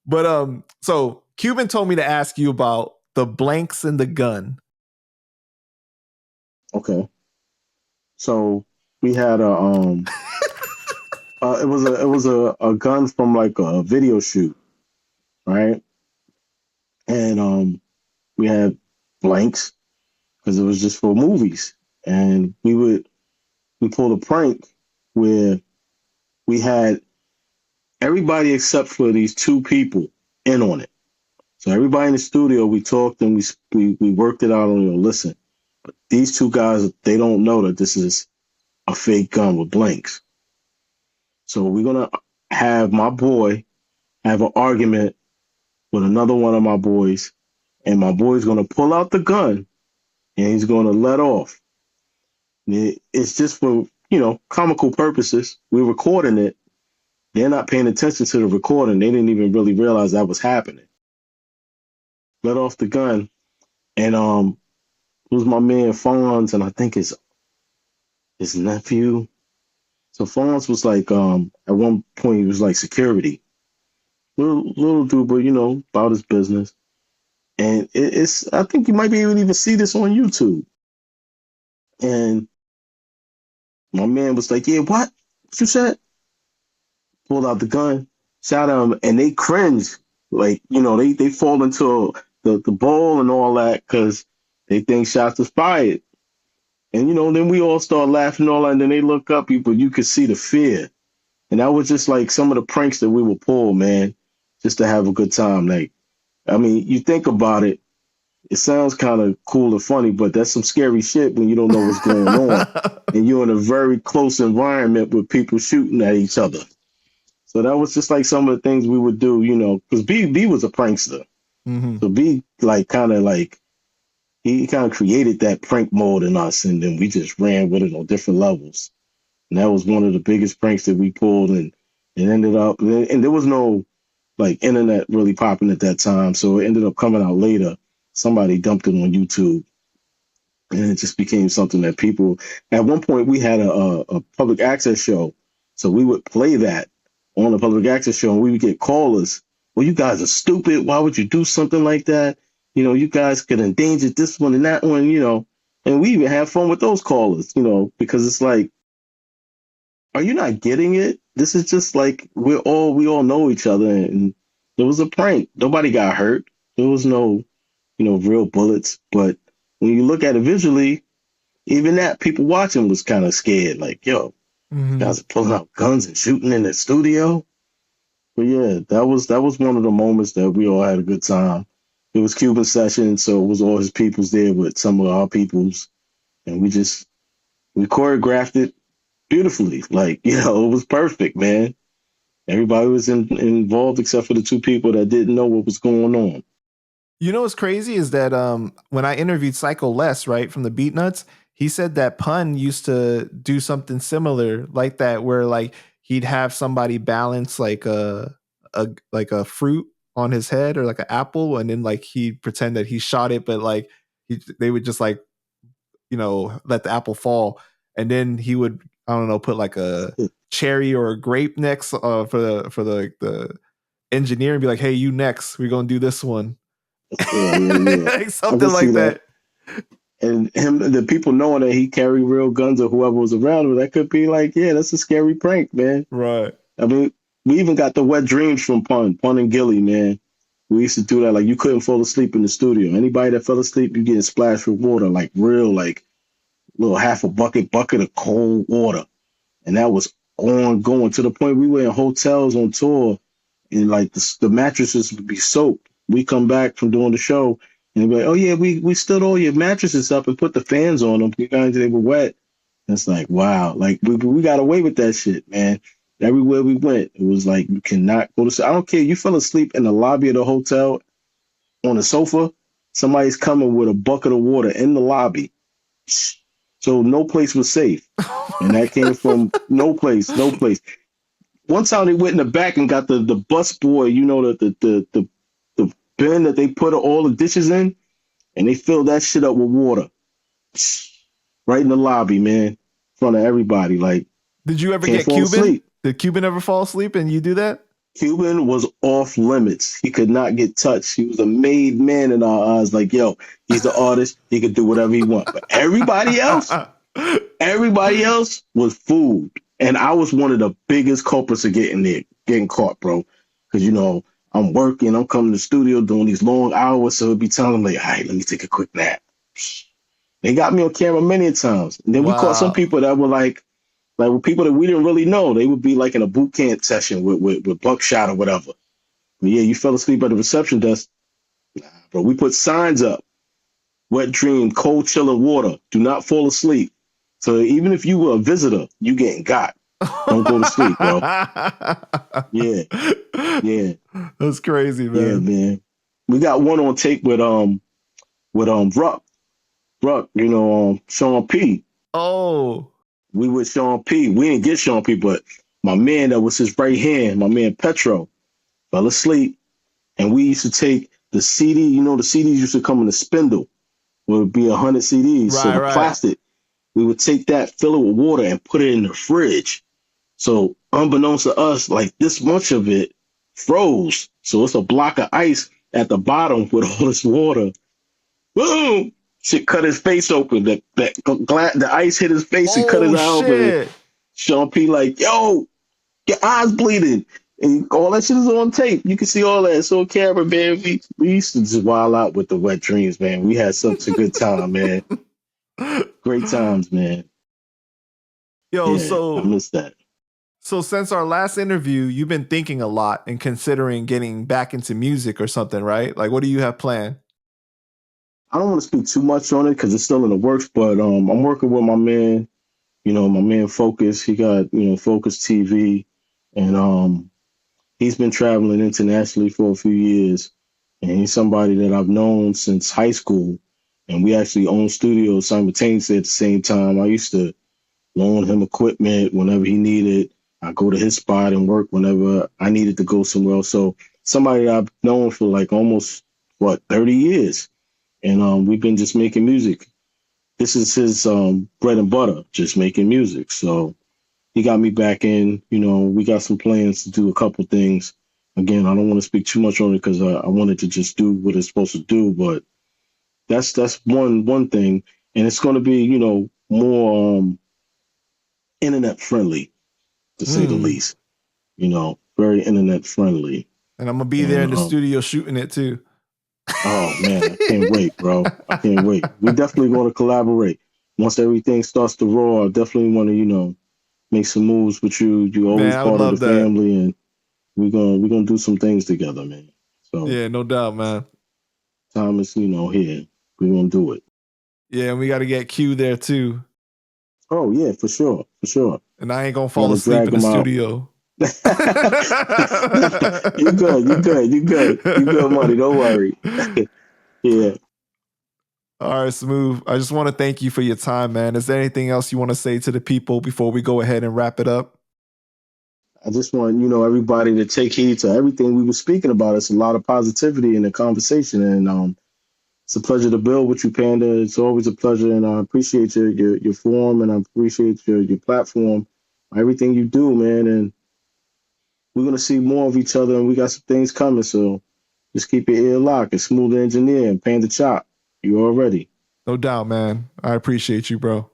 But so Cuban told me to ask you about the blanks in the gun. Okay. So we had it was a gun from like a video shoot, right? And we had blanks because it was just for movies. And we pulled a prank where we had everybody except for these two people in on it. So everybody in the studio, we talked and we worked it out on, listen, but these two guys, they don't know that this is a fake gun with blanks. So we're gonna have my boy have an argument with another one of my boys, and my boy's gonna pull out the gun and he's gonna let off. It's just for comical purposes. We're recording it. They're not paying attention to the recording. They didn't even really realize that was happening. Let off the gun, and it was my man Fonz, and I think his nephew. So Fonz was like, at one point he was like security, little dude, but about his business. And it's I think you might be able to even see this on YouTube. And my man was like, "Yeah, what you said?" Pulled out the gun, shot him, and they cringe, like they fall into the ball and all that because they think shots was fired. And then we all start laughing and all that, and then they look up, but you could see the fear. And that was just like some of the pranks that we would pull, man, just to have a good time. Like, I mean, you think about it, it sounds kind of cool and funny, but that's some scary shit when you don't know what's going on. And you're in a very close environment with people shooting at each other. So that was just like some of the things we would do, because B was a prankster. Mm-hmm. So B he kind of created that prank mode in us, and then we just ran with it on different levels. And that was one of the biggest pranks that we pulled, and it ended up, and there was no like internet really popping at that time, so it ended up coming out later. Somebody dumped it on YouTube, and it just became something that people. At one point, we had a public access show, so we would play that on the public access show, and we would get callers. Well, you guys are stupid. Why would you do something like that? You guys could endanger this one and that one, and we even have fun with those callers, because it's like, are you not getting it? This is just like, we all know each other, and it was a prank. Nobody got hurt. There was no, real bullets. But when you look at it visually, even that people watching was kind of scared. Like, yo, guys are pulling out guns and shooting in the studio. But yeah, that was one of the moments that we all had a good time. It was Cuban session, so it was all his peoples there with some of our peoples, and we choreographed it beautifully. Like, it was perfect, man. Everybody was involved except for the two people that didn't know what was going on. What's crazy is that when I interviewed Psycho Les, right, from the Beatnuts, he said that Pun used to do something similar like that, where like he'd have somebody balance like a fruit on his head or like an apple, and then like he'd pretend that he shot it, but like they would just like let the apple fall, and then he would, I don't know, put like a cherry or a grape next for the engineer and be like, "Hey, you next. We're gonna do this one." Yeah. Like something like that. And the people knowing that he carried real guns or whoever was around him, that could be like, yeah, that's a scary prank, man. Right. I mean, we even got the wet dreams from Pun and Gilly, man. We used to do that. Like, you couldn't fall asleep in the studio. Anybody that fell asleep, you getting splashed with water, like real, like little half a bucket of cold water. And that was ongoing to the point we were in hotels on tour, and like the mattresses would be soaked. We come back from doing the show, and they'd be like, "Oh yeah, we stood all your mattresses up and put the fans on them because they were wet." And it's like, wow, like we got away with that shit, man. Everywhere we went, it was like, you cannot go to sleep. I don't care. You fell asleep in the lobby of the hotel on the sofa, somebody's coming with a bucket of water in the lobby. So no place was safe. And that came from no place. One time they went in the back and got the bus boy, the bin that they put all the dishes in, and they filled that shit up with water. Right in the lobby, man. In front of everybody. Like, did you ever get Cuban? Asleep. Did Cuban ever fall asleep and you do that? Cuban was off limits. He could not get touched. He was a made man in our eyes. Like, yo, he's the artist. He could do whatever he wants. But everybody else was food. And I was one of the biggest culprits of getting caught, bro. Because, I'm working, I'm coming to the studio doing these long hours. So it'd be telling them, like, all right, let me take a quick nap. They got me on camera many times. And then we caught some Wow. people that were like with people that we didn't really know. They would be like in a boot camp session with Buckshot or whatever. But yeah, you fell asleep at the reception desk. Nah, bro, we put signs up. Wet dream, cold chilling water. Do not fall asleep. So even if you were a visitor, you getting got. Don't go to sleep, bro. Yeah, yeah, That's crazy, yeah, man. man. We got one on tape with Ruck, Sean P. Oh. We with Sean P. We didn't get Sean P, but my man that was his right hand, my man Petro, fell asleep. And we used to take the CD, the CDs used to come in a spindle. It would be 100 CDs. So Right, the right. plastic, we would take that, fill it with water, and put it in the fridge. So unbeknownst to us, like this much of it froze. So it's a block of ice at the bottom with all this water. Boom! Shit cut his face open. The ice hit his face and cut his Oh eye open. And shit. Sean P like, yo, your eyes bleeding. And all that shit is on tape. You can see all that. It's on camera, man. We used to just wild out with the wet dreams, man. We had such a good time, man. Great times, man. Yo, Yeah, I so miss that. since our last interview, you've been thinking a lot and considering getting back into music or something, right? Like what do you have planned? I don't want to speak too much on it because it's still in the works, but I'm working with my man, my man Focus. He got, Focus TV, and he's been traveling internationally for a few years, and he's somebody that I've known since high school, and we actually own studios simultaneously at the same time. I used to loan him equipment whenever he needed. I go to his spot and work whenever I needed to go somewhere else. So somebody that I've known for like almost 30 years, and we've been just making music. This is his bread and butter, just making music. So he got me back in. We got some plans to do a couple things. Again, I don't want to speak too much on it because I wanted to just do what it's supposed to do. But that's one thing, and it's going to be more internet friendly to say the Mm. least. Very internet friendly. And I'm gonna be there And in the studio shooting it too. oh man, I can't wait, bro. I can't wait. We definitely going to collaborate once everything starts to roll. I definitely want to make some moves with you. You're Man, always I would part of the love that. family, and we're gonna do some things together, man. So Yeah, no doubt, man. time is here. We're gonna do it. Yeah, and we got to get Q there too. Oh yeah, for sure, for sure. And I ain't gonna fall Gotta asleep drag in the them out. studio. You good, you good, you good, you good, money. Don't worry. Yeah, All right, Smooth. I just want to thank you for your time, man. Is there anything else you want to say to the people before we go ahead and wrap it up? I just want everybody to take heed to everything we were speaking about. It's a lot of positivity in the conversation, and it's a pleasure to build with you, Panda. It's always a pleasure, and I appreciate your forum, and I appreciate your platform, everything you do, man. And we're gonna see more of each other, and we got some things coming. So just keep your ear locked. It's Smooth the Engineer and Panda Chop. You already. No doubt, man. I appreciate you, bro.